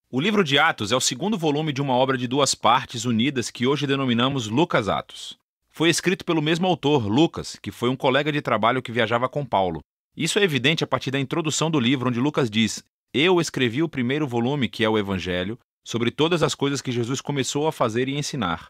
O livro de Atos é o segundo volume de uma obra de duas partes unidas que hoje denominamos Lucas Atos. Foi escrito pelo mesmo autor, Lucas, que foi um colega de trabalho que viajava com Paulo. Isso é evidente a partir da introdução do livro, onde Lucas diz: "Eu escrevi o primeiro volume, que é o Evangelho, sobre todas as coisas que Jesus começou a fazer e ensinar."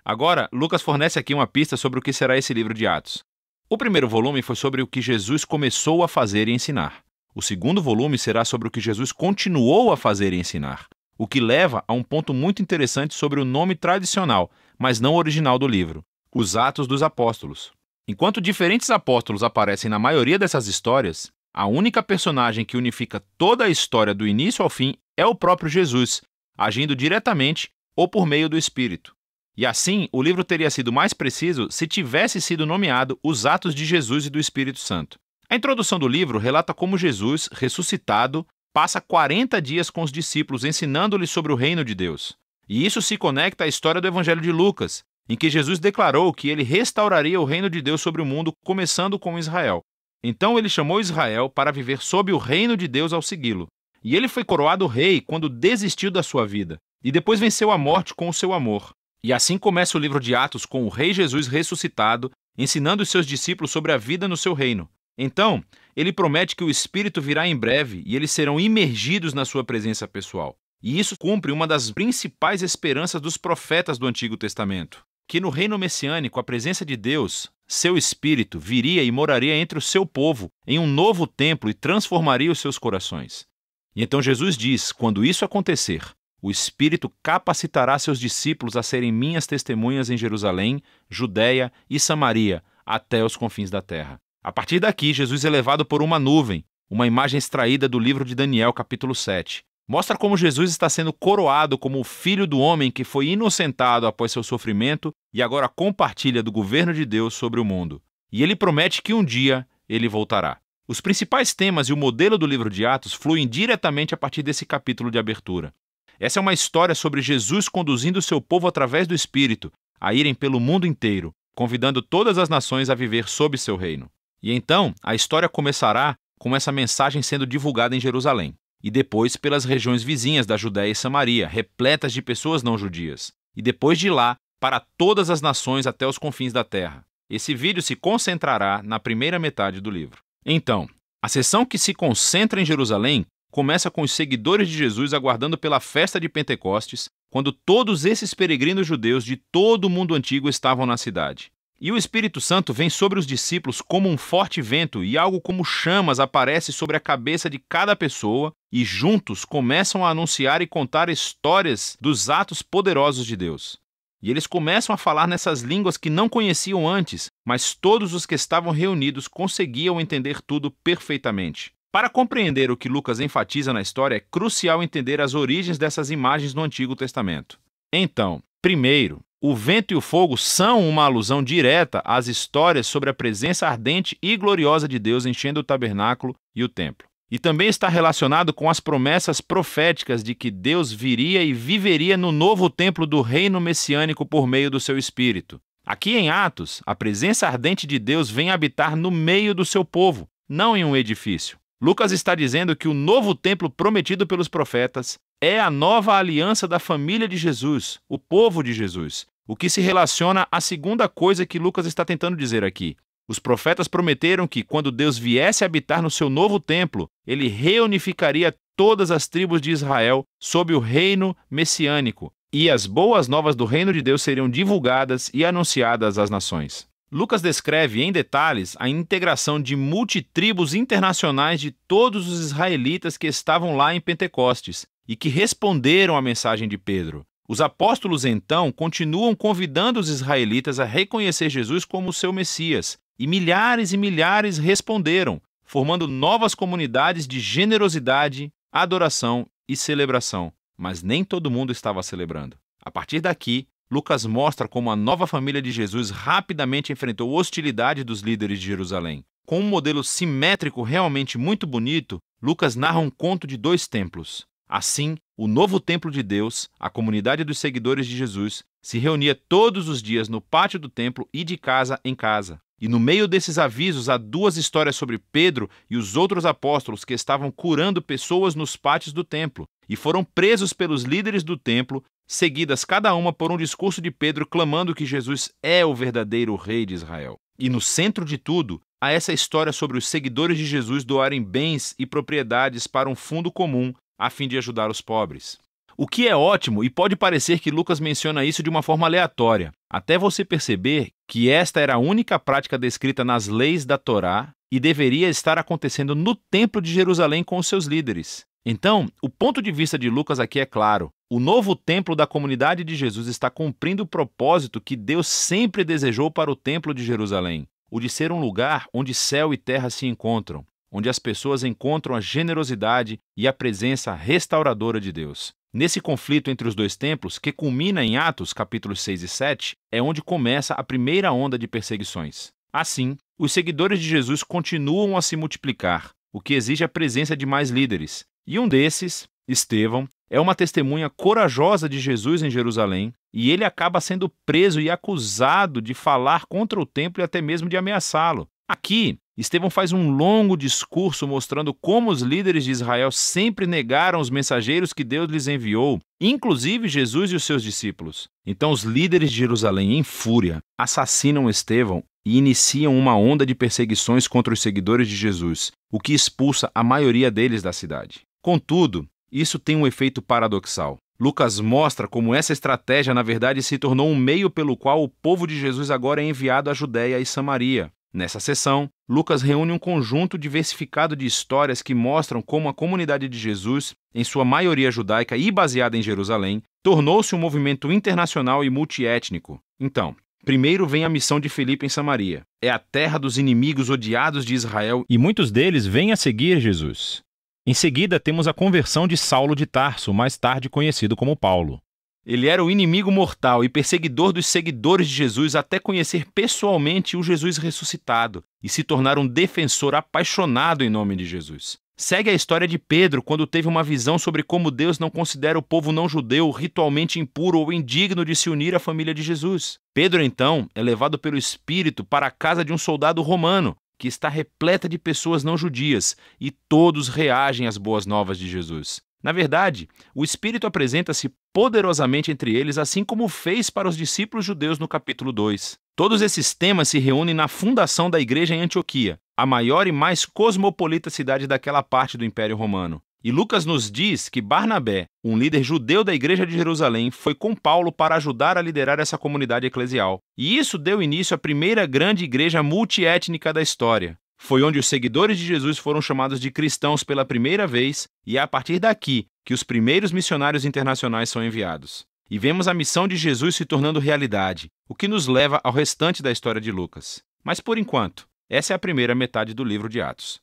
Agora, Lucas fornece aqui uma pista sobre o que será esse livro de Atos. O primeiro volume foi sobre o que Jesus começou a fazer e ensinar. O segundo volume será sobre o que Jesus continuou a fazer e ensinar, o que leva a um ponto muito interessante sobre o nome tradicional, mas não original do livro: os Atos dos Apóstolos. Enquanto diferentes apóstolos aparecem na maioria dessas histórias, a única personagem que unifica toda a história do início ao fim é o próprio Jesus, agindo diretamente ou por meio do Espírito. E assim, o livro teria sido mais preciso se tivesse sido nomeado Os Atos de Jesus e do Espírito Santo. A introdução do livro relata como Jesus, ressuscitado, passa 40 dias com os discípulos ensinando-lhes sobre o reino de Deus. E isso se conecta à história do Evangelho de Lucas, em que Jesus declarou que ele restauraria o reino de Deus sobre o mundo, começando com Israel. Então ele chamou Israel para viver sob o reino de Deus ao segui-lo. E ele foi coroado rei quando desistiu da sua vida, e depois venceu a morte com o seu amor. E assim começa o livro de Atos com o rei Jesus ressuscitado, ensinando os seus discípulos sobre a vida no seu reino. Então, ele promete que o Espírito virá em breve e eles serão imergidos na sua presença pessoal. E isso cumpre uma das principais esperanças dos profetas do Antigo Testamento: que no reino messiânico a presença de Deus, seu Espírito, viria e moraria entre o seu povo em um novo templo e transformaria os seus corações. E então Jesus diz: quando isso acontecer, o Espírito capacitará seus discípulos a serem minhas testemunhas em Jerusalém, Judeia e Samaria, até os confins da terra. A partir daqui, Jesus é levado por uma nuvem, uma imagem extraída do livro de Daniel, capítulo 7. Mostra como Jesus está sendo coroado como o Filho do Homem que foi inocentado após seu sofrimento e agora compartilha do governo de Deus sobre o mundo. E ele promete que um dia ele voltará. Os principais temas e o modelo do livro de Atos fluem diretamente a partir desse capítulo de abertura. Essa é uma história sobre Jesus conduzindo o seu povo através do Espírito a irem pelo mundo inteiro, convidando todas as nações a viver sob seu reino. E então, a história começará com essa mensagem sendo divulgada em Jerusalém, e depois pelas regiões vizinhas da Judéia e Samaria, repletas de pessoas não judias, e depois de lá, para todas as nações até os confins da terra. Esse vídeo se concentrará na primeira metade do livro. Então, a seção que se concentra em Jerusalém começa com os seguidores de Jesus aguardando pela festa de Pentecostes, quando todos esses peregrinos judeus de todo o mundo antigo estavam na cidade. E o Espírito Santo vem sobre os discípulos como um forte vento e algo como chamas aparece sobre a cabeça de cada pessoa e juntos começam a anunciar e contar histórias dos atos poderosos de Deus. E eles começam a falar nessas línguas que não conheciam antes, mas todos os que estavam reunidos conseguiam entender tudo perfeitamente. Para compreender o que Lucas enfatiza na história, é crucial entender as origens dessas imagens no Antigo Testamento. Então, primeiro, o vento e o fogo são uma alusão direta às histórias sobre a presença ardente e gloriosa de Deus enchendo o tabernáculo e o templo. E também está relacionado com as promessas proféticas de que Deus viria e viveria no novo templo do reino messiânico por meio do seu Espírito. Aqui em Atos, a presença ardente de Deus vem habitar no meio do seu povo, não em um edifício. Lucas está dizendo que o novo templo prometido pelos profetas é a nova aliança da família de Jesus, o povo de Jesus, o que se relaciona à segunda coisa que Lucas está tentando dizer aqui. Os profetas prometeram que, quando Deus viesse habitar no seu novo templo, ele reunificaria todas as tribos de Israel sob o reino messiânico, e as boas novas do reino de Deus seriam divulgadas e anunciadas às nações. Lucas descreve em detalhes a integração de multitribos internacionais de todos os israelitas que estavam lá em Pentecostes e que responderam à mensagem de Pedro. Os apóstolos, então, continuam convidando os israelitas a reconhecer Jesus como seu Messias, e milhares responderam, formando novas comunidades de generosidade, adoração e celebração. Mas nem todo mundo estava celebrando. A partir daqui, Lucas mostra como a nova família de Jesus rapidamente enfrentou hostilidade dos líderes de Jerusalém. Com um modelo simétrico realmente muito bonito, Lucas narra um conto de 2 templos. Assim, o novo templo de Deus, a comunidade dos seguidores de Jesus, se reunia todos os dias no pátio do templo e de casa em casa. E no meio desses avisos há 2 histórias sobre Pedro e os outros apóstolos que estavam curando pessoas nos pátios do templo e foram presos pelos líderes do templo, seguidas cada uma por um discurso de Pedro clamando que Jesus é o verdadeiro rei de Israel. E no centro de tudo, há essa história sobre os seguidores de Jesus doarem bens e propriedades para um fundo comum a fim de ajudar os pobres. O que é ótimo, e pode parecer que Lucas menciona isso de uma forma aleatória, até você perceber que esta era a única prática descrita nas leis da Torá e deveria estar acontecendo no Templo de Jerusalém com os seus líderes. Então, o ponto de vista de Lucas aqui é claro. O novo templo da comunidade de Jesus está cumprindo o propósito que Deus sempre desejou para o Templo de Jerusalém, o de ser um lugar onde céu e terra se encontram, onde as pessoas encontram a generosidade e a presença restauradora de Deus. Nesse conflito entre os dois templos, que culmina em Atos, capítulos 6 e 7, é onde começa a primeira onda de perseguições. Assim, os seguidores de Jesus continuam a se multiplicar, o que exige a presença de mais líderes. E um desses, Estevão, é uma testemunha corajosa de Jesus em Jerusalém, e ele acaba sendo preso e acusado de falar contra o templo e até mesmo de ameaçá-lo. Aqui, Estevão faz um longo discurso mostrando como os líderes de Israel sempre negaram os mensageiros que Deus lhes enviou, inclusive Jesus e os seus discípulos. Então os líderes de Jerusalém, em fúria, assassinam Estevão e iniciam uma onda de perseguições contra os seguidores de Jesus, o que expulsa a maioria deles da cidade. Contudo, isso tem um efeito paradoxal. Lucas mostra como essa estratégia, na verdade, se tornou um meio pelo qual o povo de Jesus agora é enviado à Judéia e Samaria. Nessa sessão, Lucas reúne um conjunto diversificado de histórias que mostram como a comunidade de Jesus, em sua maioria judaica e baseada em Jerusalém, tornou-se um movimento internacional e multiétnico. Então, primeiro vem a missão de Filipe em Samaria. É a terra dos inimigos odiados de Israel e muitos deles vêm a seguir Jesus. Em seguida, temos a conversão de Saulo de Tarso, mais tarde conhecido como Paulo. Ele era o inimigo mortal e perseguidor dos seguidores de Jesus até conhecer pessoalmente o Jesus ressuscitado e se tornar um defensor apaixonado em nome de Jesus. Segue a história de Pedro quando teve uma visão sobre como Deus não considera o povo não-judeu ritualmente impuro ou indigno de se unir à família de Jesus. Pedro, então, é levado pelo Espírito para a casa de um soldado romano, que está repleta de pessoas não judias, e todos reagem às boas novas de Jesus. Na verdade, o Espírito apresenta-se poderosamente entre eles, assim como fez para os discípulos judeus no capítulo 2. Todos esses temas se reúnem na fundação da igreja em Antioquia, a maior e mais cosmopolita cidade daquela parte do Império Romano. E Lucas nos diz que Barnabé, um líder judeu da igreja de Jerusalém, foi com Paulo para ajudar a liderar essa comunidade eclesial. E isso deu início à primeira grande igreja multiétnica da história. Foi onde os seguidores de Jesus foram chamados de cristãos pela primeira vez, e é a partir daqui que os primeiros missionários internacionais são enviados. E vemos a missão de Jesus se tornando realidade, o que nos leva ao restante da história de Lucas. Mas por enquanto, essa é a primeira metade do livro de Atos.